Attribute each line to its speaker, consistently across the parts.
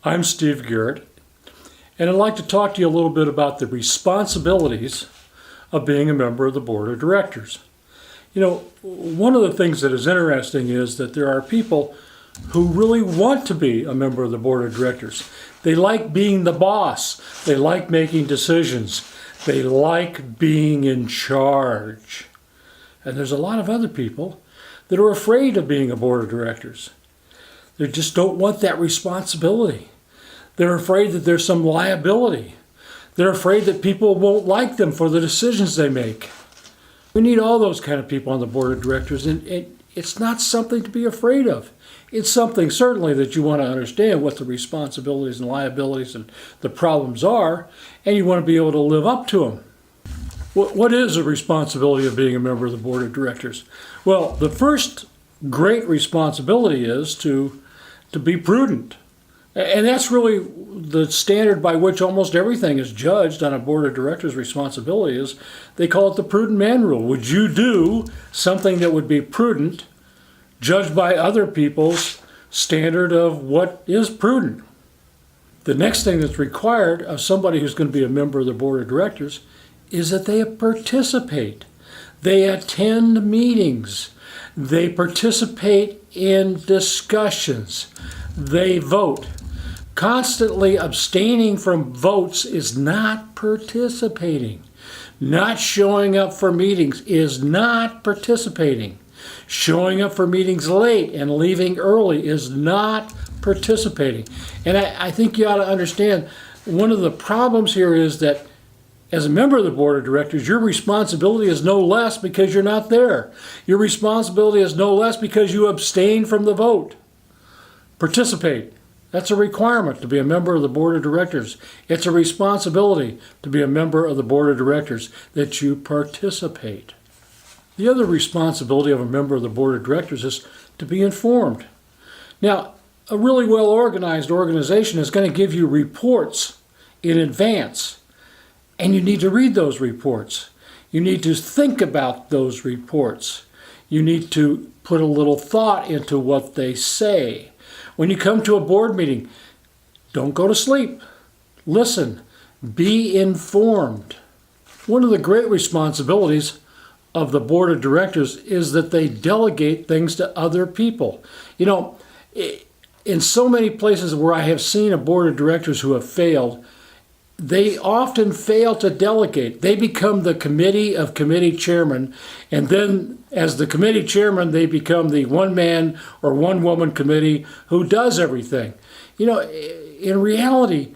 Speaker 1: I'm Steve Garrett, and I'd like to talk to you a little bit about the responsibilities of being a member of the board of directors. You know, one of the things that is interesting is that there are people who really want to be a member of the board of directors. They like being the boss. They like making decisions. They like being in charge. And there's a lot of other people that are afraid of being a board of directors. They just don't want that responsibility. They're afraid that there's some liability. They're afraid that people won't like them for the decisions they make. We need all those kind of people on the board of directors, and it's not something to be afraid of. It's something certainly that you want to understand what the responsibilities and liabilities and the problems are, and you want to be able to live up to them. What is the responsibility of being a member of the board of directors? Well, the first great responsibility is to be prudent. And that's really the standard by which almost everything is judged on a board of directors' responsibility is they call it the prudent man rule. Would you do something that would be prudent, judged by other people's standard of what is prudent? The next thing that's required of somebody who's going to be a member of the board of directors is that they participate. They attend meetings. They participate in discussions. They vote. Constantly abstaining from votes is not participating. Not showing up for meetings is not participating. Showing up for meetings late and leaving early is not participating. And I think you ought to understand one of the problems here is that as a member of the board of directors, your responsibility is no less because you're not there. Your responsibility is no less because you abstain from the vote. Participate. That's a requirement to be a member of the board of directors. It's a responsibility to be a member of the board of directors that you participate. The other responsibility of a member of the board of directors is to be informed. Now, a really well-organized organization is going to give you reports in advance, and you need to read those reports. You need to think about those reports. You need to put a little thought into what they say. When you come to a board meeting, don't go to sleep. Listen. Be informed. One of the great responsibilities of the board of directors is that they delegate things to other people. You know, in so many places where I have seen a board of directors who have failed, they often fail to delegate. They become the committee of committee chairman, and then as the committee chairman, they become the one-man or one-woman committee who does everything. You know, in reality,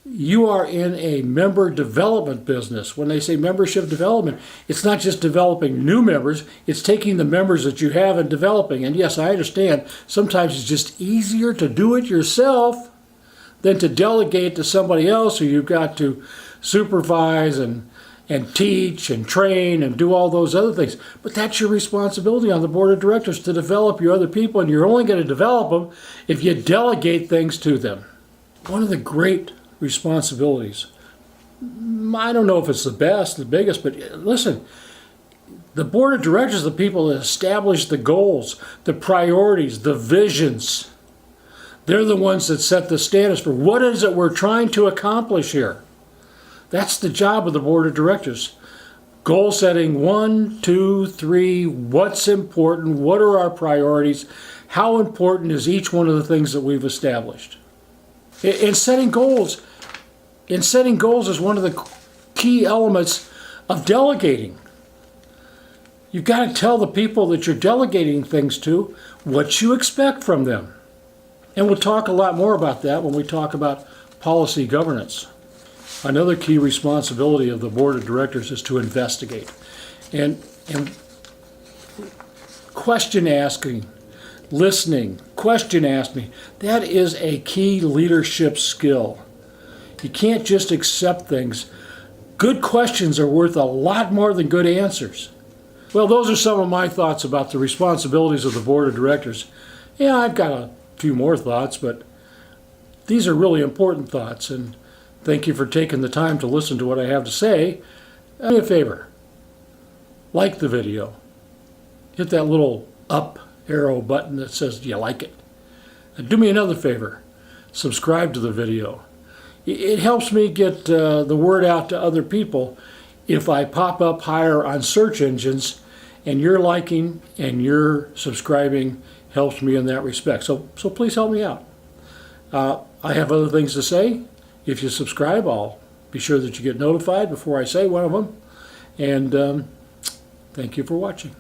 Speaker 1: you are in a member development business. When they say membership development, it's not just developing new members, it's taking the members that you have and developing. And yes, I understand, sometimes it's just easier to do it yourself than to delegate to somebody else who you've got to supervise and teach and train and do all those other things. But that's your responsibility on the board of directors, to develop your other people, and you're only going to develop them if you delegate things to them. One of the great responsibilities, I don't know if it's the best, the biggest, but listen, the board of directors are the people that establish the goals, the priorities, the visions. They're the ones that set the standards for what is it we're trying to accomplish here. That's the job of the board of directors. Goal setting, 1, 2, 3, what's important, what are our priorities, how important is each one of the things that we've established. In setting goals is one of the key elements of delegating. You've got to tell the people that you're delegating things to what you expect from them. And we'll talk a lot more about that when we talk about policy governance. Another key responsibility of the board of directors is to investigate. And question asking, listening, question asking, that is a key leadership skill. You can't just accept things. Good questions are worth a lot more than good answers. Well, those are some of my thoughts about the responsibilities of the board of directors. Yeah, I've got a few more thoughts, but these are really important thoughts, and thank you for taking the time to listen to what I have to say. Do me a favor, like the video, hit that little up arrow button that says do you like it, and do me another favor, subscribe to the video. It helps me get the word out to other people if I pop up higher on search engines, and your liking and your subscribing helps me in that respect. So please help me out. I have other things to say. If you subscribe, I'll be sure that you get notified before I say one of them. And thank you for watching.